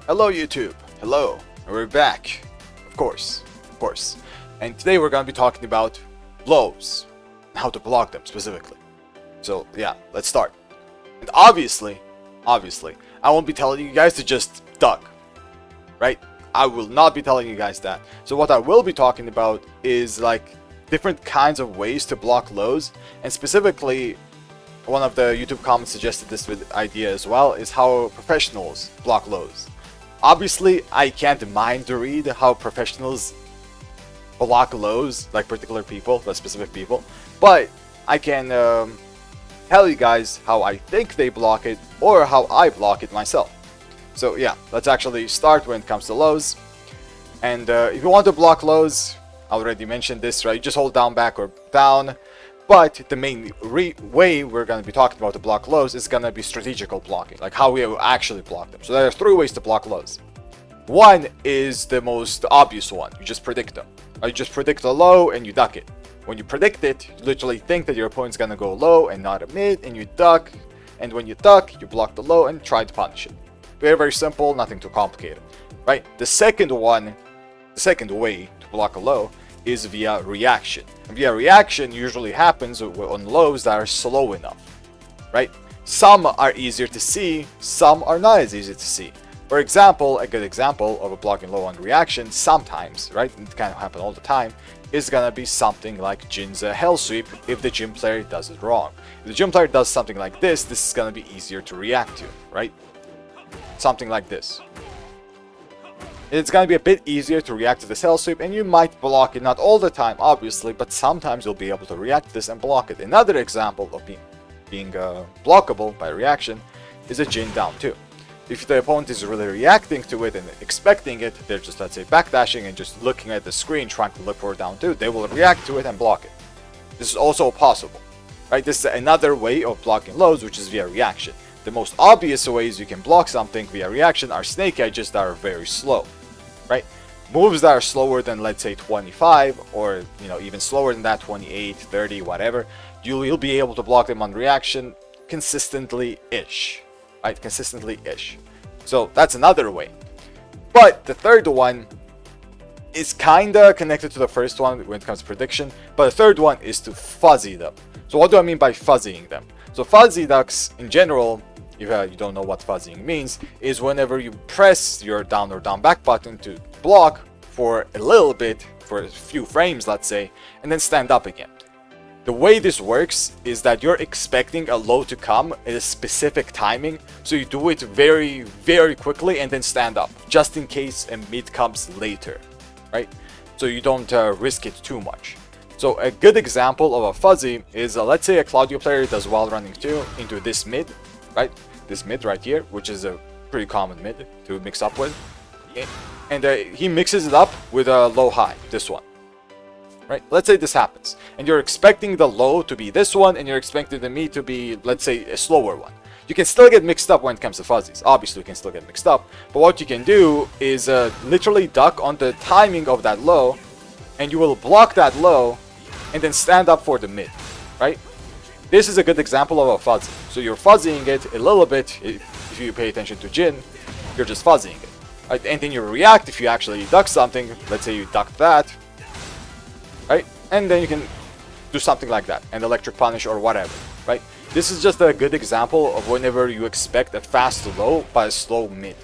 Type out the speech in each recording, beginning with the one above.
Hello YouTube, hello, and we're back, of course. And today we're going to be talking about blows, and how to block them specifically. So yeah, let's start. And obviously, I won't be telling you guys to just duck, right? I will not be telling you guys that. So what I will be talking about is like different kinds of ways to block lows, and specifically, one of the YouTube comments suggested this idea as well, is how professionals block lows. Obviously, I can't mind to read how professionals block lows, like particular people, like specific people, but I can tell you guys how I think they block it, or how I block it myself. So yeah, let's actually start when it comes to lows. And if you want to block lows, I already mentioned this, right? You just hold down, back, or down. But the main way we're going to be talking about to block lows is going to be strategical blocking, like how we actually block them. So there are three ways to block lows. One is the most obvious one. You just predict them. You just predict a low and you duck it. When you predict it, you literally think that your opponent's going to go low and not a mid, and you duck. And when you duck, you block the low and try to punish it. Very, very simple, nothing too complicated, right? The second way to block a low is via reaction. And via reaction usually happens on lows that are slow enough, right? Some are easier to see, some are not as easy to see. For example, a good example of a blocking low on reaction sometimes, right? It can't happen all the time, is gonna be something like Jin's Hell Sweep if the Jin player does it wrong. If the Jin player does something like this is gonna be easier to react to, right? Something like this. It's going to be a bit easier to react to this Hell Sweep, and you might block it, not all the time obviously, but sometimes you'll be able to react to this and block it. Another example of being blockable by reaction is a Jin down 2. If the opponent is really reacting to it and expecting it, they're just, let's say, backdashing and just looking at the screen trying to look for a down 2, they will react to it and block it. This is also possible, right? This is another way of blocking lows, which is via reaction. The most obvious ways you can block something via reaction are snake edges that are very slow, right? Moves that are slower than, let's say, 25, or even slower than that, 28, 30, whatever, you'll be able to block them on reaction consistently-ish, right? Consistently-ish. So that's another way. But the third one is kinda connected to the first one when it comes to prediction, but the third one is to fuzzy them. So what do I mean by fuzzying them? So fuzzy ducks in general, if you don't know what fuzzying means, is whenever you press your down or down back button to block for a little bit, for a few frames let's say, and then stand up again. The way this works is that you're expecting a low to come at a specific timing, so you do it very, very quickly and then stand up, just in case a mid comes later, right? So you don't risk it too much. So a good example of a fuzzy is, let's say a Claudio player does while running 2 into this mid, right? This mid right here, which is a pretty common mid to mix up with. And he mixes it up with a low high, this one. Right? Let's say this happens. And you're expecting the low to be this one, and you're expecting the mid to be, let's say, a slower one. You can still get mixed up when it comes to fuzzies. Obviously, you can still get mixed up. But what you can do is literally duck on the timing of that low, and you will block that low, and then stand up for the mid, right? This is a good example of a fuzzy. So you're fuzzying it a little bit. If you pay attention to Jin, you're just fuzzying it, right? And then you react if you actually duck something. Let's say you duck that, right? And then you can do something like that, an electric punish or whatever, right? This is just a good example of whenever you expect a fast low by a slow mid.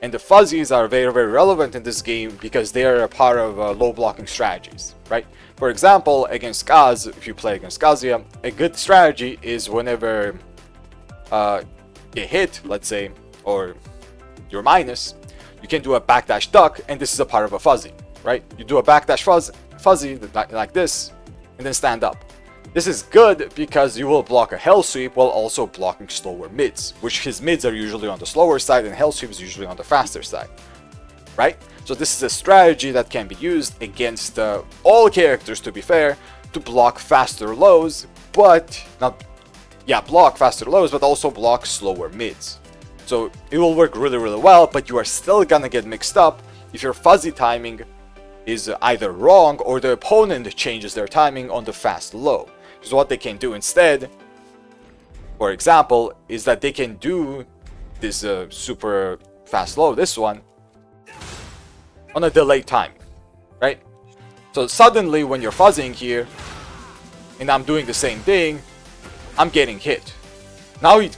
And the fuzzies are very, very relevant in this game because they are a part of low blocking strategies, right? For example, against Kaz, if you play against Kazuya, a good strategy is whenever you hit, let's say, or you're minus, you can do a backdash duck, and this is a part of a fuzzy, right? You do a backdash fuzzy like this, and then stand up. This is good because you will block a Hell Sweep while also blocking slower mids, which his mids are usually on the slower side and Hell Sweep is usually on the faster side, right? So this is a strategy that can be used against all characters, to be fair, to block faster lows, but block faster lows, but also block slower mids. So it will work really, really well, but you are still gonna get mixed up if your fuzzy timing is either wrong or the opponent changes their timing on the fast low. So what they can do instead, for example, is that they can do this super fast low, this one, on a delayed time, right? So suddenly when you're fuzzing here, and I'm doing the same thing, I'm getting hit. Now he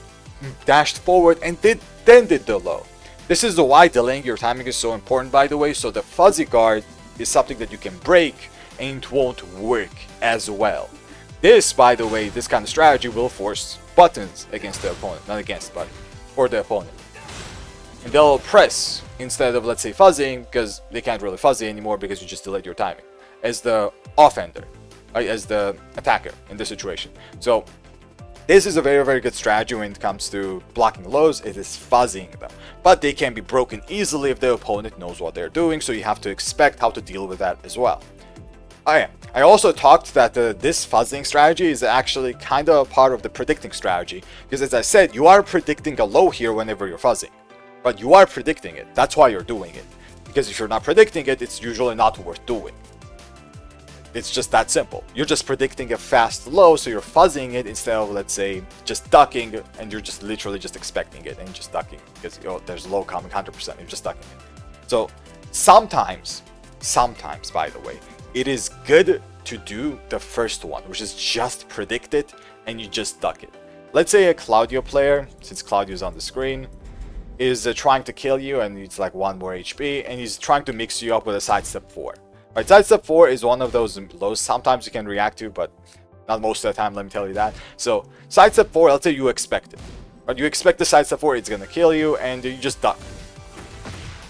dashed forward and then did the low. This is why delaying your timing is so important, by the way. So the fuzzy guard is something that you can break and it won't work as well. This, by the way, this kind of strategy will force buttons against the opponent, not against, but for the opponent. And they'll press instead of, let's say, fuzzing, because they can't really fuzzy anymore because you just delayed your timing as the offender, right, as the attacker in this situation. So this is a very, very good strategy when it comes to blocking lows. It is fuzzing them, but they can be broken easily if the opponent knows what they're doing, so you have to expect how to deal with that as well. I also talked that this fuzzing strategy is actually kind of a part of the predicting strategy, because as I said, you are predicting a low here whenever you're fuzzing, but you are predicting it. That's why you're doing it, because if you're not predicting it, it's usually not worth doing. It's just that simple. You're just predicting a fast low, so you're fuzzing it instead of, let's say, just ducking, and you're just literally just expecting it and just ducking because there's low coming 100%. You're just ducking it. So sometimes, by the way, it is good to do the first one, which is just predict it and you just duck it. Let's say a Claudio player, since Claudio's on the screen, is trying to kill you and it's like 1 more HP, and he's trying to mix you up with a sidestep 4. Right, sidestep 4 is one of those lows sometimes you can react to, but not most of the time, let me tell you that. So sidestep 4, let's say you expect it. But you expect the sidestep 4, it's gonna kill you, and you just duck.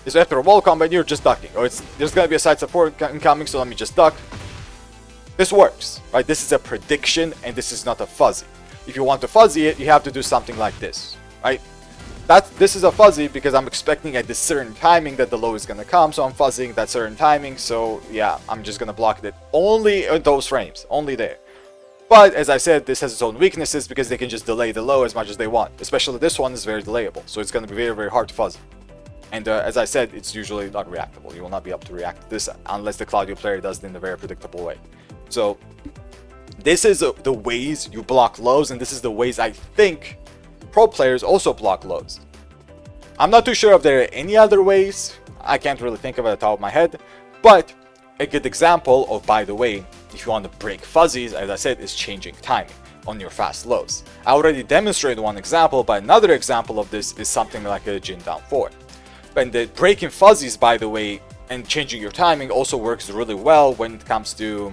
So after a wall combat, you're just ducking. Or there's gonna be a sidestep 4 incoming, so let me just duck. This works, right? This is a prediction, and this is not a fuzzy. If you want to fuzzy it, you have to do something like this, right? This is a fuzzy because I'm expecting at this certain timing that the low is gonna come, so I'm fuzzying that certain timing. So yeah, I'm just gonna block it only in those frames, only there. But as I said, this has its own weaknesses because they can just delay the low as much as they want. Especially this one is very delayable, so it's gonna be very, very hard to fuzzy. And as I said, it's usually not reactable. You will not be able to react to this unless the Claudio player does it in a very predictable way. So this is the ways you block lows, and this is the ways I think pro players also block lows. I'm not too sure if there are any other ways. I can't really think of it at the top of my head, but a good example of, by the way, if you want to break fuzzies, as I said, is changing timing on your fast lows. I already demonstrated one example, but another example of this is something like a Jin down 4. And the breaking fuzzies, by the way, and changing your timing also works really well when it comes to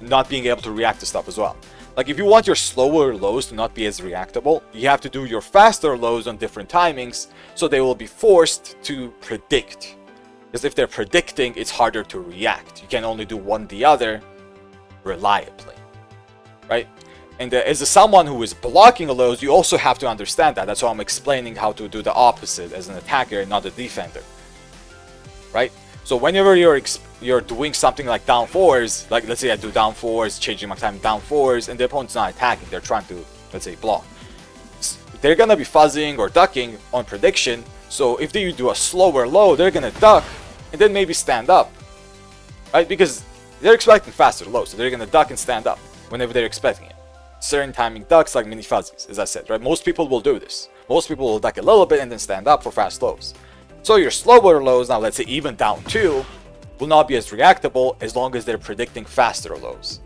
not being able to react to stuff as well. Like if you want your slower lows to not be as reactable, you have to do your faster lows on different timings, so they will be forced to predict. Because if they're predicting, it's harder to react. You can only do one the other reliably, right? And as someone who is blocking lows, you also have to understand that. That's why I'm explaining how to do the opposite as an attacker and not a defender, right? So whenever you're doing something like down 4s, like let's say I do down 4s, changing my time down 4s, and the opponent's not attacking, they're trying to, let's say, block. They're gonna be fuzzing or ducking on prediction, so if you do a slower low, they're gonna duck and then maybe stand up, right? Because they're expecting faster lows, so they're gonna duck and stand up whenever they're expecting it. Certain timing ducks like mini fuzzies, as I said, right? Most people will do this. Most people will duck a little bit and then stand up for fast lows. So your slower lows, now let's say even down 2, will not be as reactable as long as they're predicting faster lows.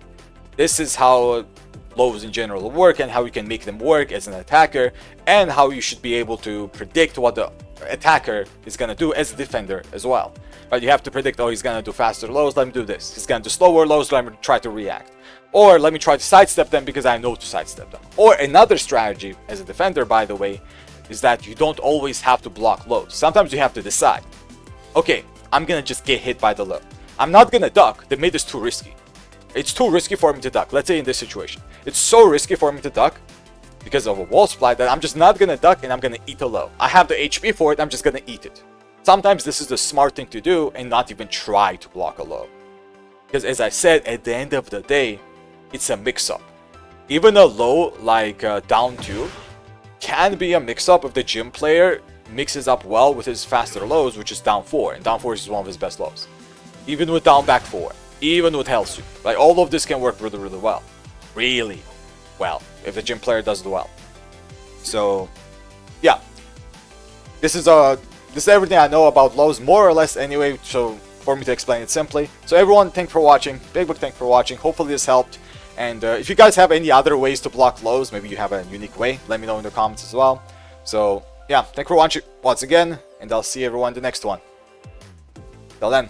This is how lows in general work and how you can make them work as an attacker, and how you should be able to predict what the attacker is going to do as a defender as well. Right? You have to predict, oh, he's going to do faster lows, let me do this. He's going to do slower lows, let me try to react. Or let me try to sidestep them because I know to sidestep them. Or another strategy as a defender, by the way, is that you don't always have to block lows. Sometimes you have to decide, okay, I'm gonna just get hit by the low. I'm not gonna duck. They made this too risky. It's too risky for me to duck. Let's say in this situation, it's so risky for me to duck because of a wall splat that I'm just not gonna duck and I'm gonna eat a low. I have the HP for it, I'm just gonna eat it. Sometimes this is the smart thing to do and not even try to block a low. Because as I said, at the end of the day, it's a mix-up. Even a low like down 2 can be a mix-up if the gym player mixes up well with his faster lows, which is down 4, and down 4 is one of his best lows. Even with down back 4, even with hell soup, like all of this can work really, really well. Really well, if the gym player does it well. So, yeah. this is everything I know about lows, more or less anyway, so for me to explain it simply. So everyone, thanks for watching. Big thanks for watching. Hopefully this helped. And if you guys have any other ways to block lows, maybe you have a unique way, let me know in the comments as well. So yeah, thanks for watching once again, and I'll see everyone in the next one. Till then.